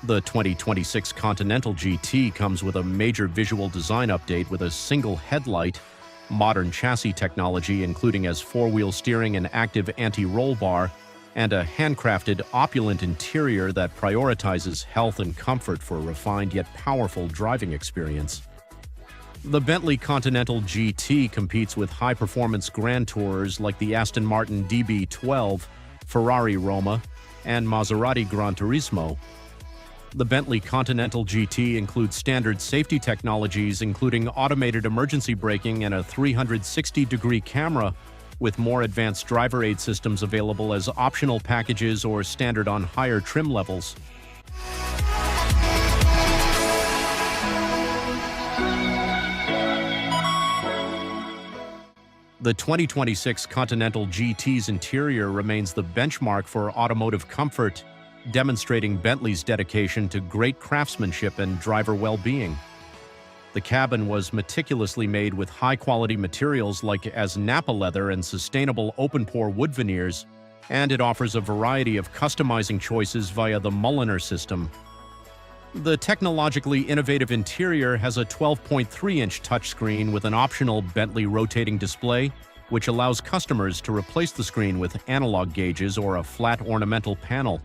The 2026 Continental GT comes with a major visual design update with a single headlight, modern chassis technology including as four-wheel steering and active anti-roll bar, and a handcrafted, opulent interior that prioritizes health and comfort for a refined yet powerful driving experience. The Bentley Continental GT competes with high-performance grand tourers like the Aston Martin DB12, Ferrari Roma, and Maserati Gran Turismo. The Bentley Continental GT includes standard safety technologies including automated emergency braking and a 360-degree camera, with more advanced driver aid systems available as optional packages or standard on higher trim levels. The 2026 Continental GT's interior remains the benchmark for automotive comfort, demonstrating Bentley's dedication to great craftsmanship and driver well-being. The cabin was meticulously made with high-quality materials like Napa leather and sustainable open-pore wood veneers, and it offers a variety of customizing choices via the Mulliner system. The technologically innovative interior has a 12.3-inch touchscreen with an optional Bentley rotating display, which allows customers to replace the screen with analog gauges or a flat ornamental panel.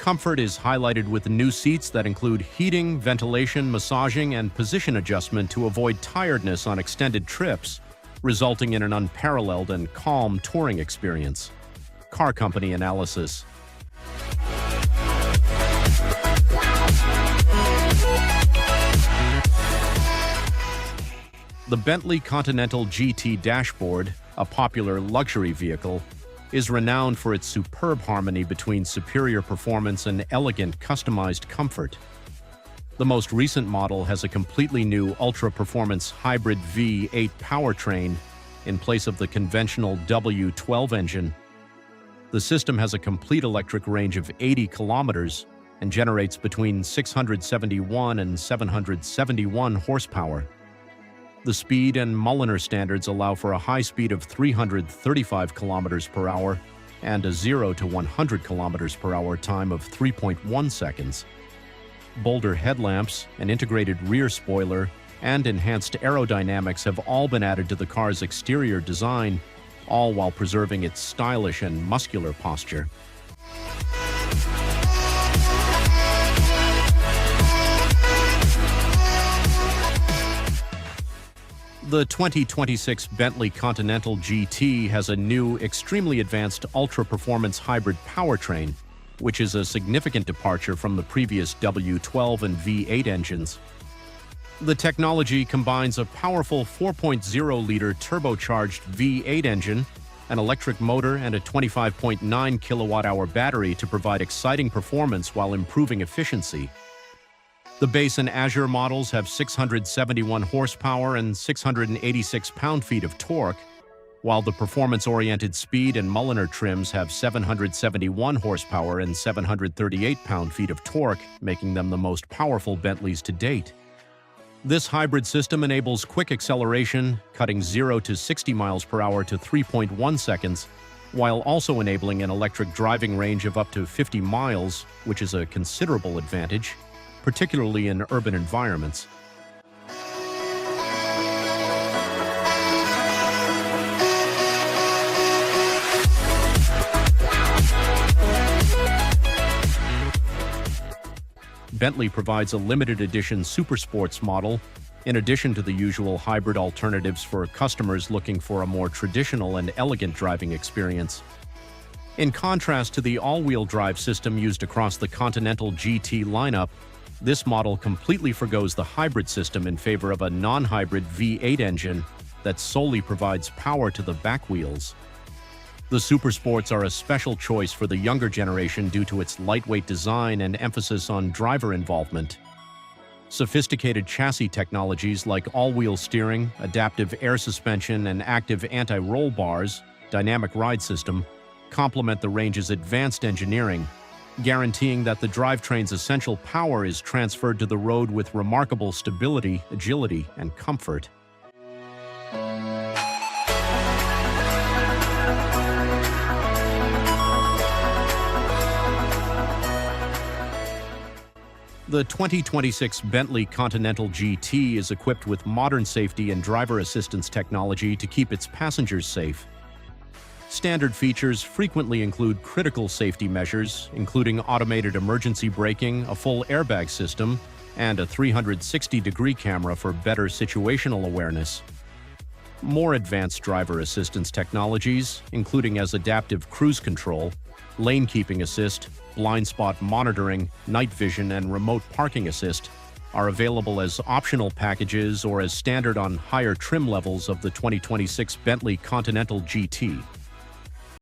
Comfort is highlighted with new seats that include heating, ventilation, massaging, and position adjustment to avoid tiredness on extended trips, resulting in an unparalleled and calm touring experience. Car Company analysis. The Bentley Continental GT dashboard, a popular luxury vehicle, is renowned for its superb harmony between superior performance and elegant, customized comfort. The most recent model has a completely new ultra-performance hybrid V8 powertrain in place of the conventional W12 engine. The system has a complete electric range of 80 kilometers and generates between 671 and 771 horsepower. The speed and Mulliner standards allow for a high speed of 335 kilometers per hour and a 0 to 100 kilometers per hour time of 3.1 seconds. Bolder headlamps, an integrated rear spoiler, and enhanced aerodynamics have all been added to the car's exterior design, all while preserving its stylish and muscular posture. The 2026 Bentley Continental GT has a new, extremely advanced ultra-performance hybrid powertrain, which is a significant departure from the previous W12 and V8 engines. The technology combines a powerful 4.0-liter turbocharged V8 engine, an electric motor, and a 25.9 kilowatt-hour battery to provide exciting performance while improving efficiency. The Base and Azure models have 671 horsepower and 686 pound-feet of torque, while the performance-oriented Speed and Mulliner trims have 771 horsepower and 738 pound-feet of torque, making them the most powerful Bentleys to date. This hybrid system enables quick acceleration, cutting 0 to 60 miles per hour to 3.1 seconds, while also enabling an electric driving range of up to 50 miles, which is a considerable advantage, particularly in urban environments. Bentley provides a limited edition Supersports model, in addition to the usual hybrid alternatives for customers looking for a more traditional and elegant driving experience. In contrast to the all-wheel drive system used across the Continental GT lineup, this model completely forgoes the hybrid system in favor of a non-hybrid V8 engine that solely provides power to the back wheels. The Supersports are a special choice for the younger generation due to its lightweight design and emphasis on driver involvement. Sophisticated chassis technologies like all-wheel steering, adaptive air suspension, and active anti-roll bars, dynamic ride system, complement the range's advanced engineering, guaranteeing that the drivetrain's essential power is transferred to the road with remarkable stability, agility, and comfort. The 2026 Bentley Continental GT is equipped with modern safety and driver assistance technology to keep its passengers safe. Standard features frequently include critical safety measures, including automated emergency braking, a full airbag system, and a 360-degree camera for better situational awareness. More advanced driver assistance technologies, including as adaptive cruise control, lane keeping assist, blind spot monitoring, night vision, and remote parking assist, are available as optional packages or as standard on higher trim levels of the 2026 Bentley Continental GT.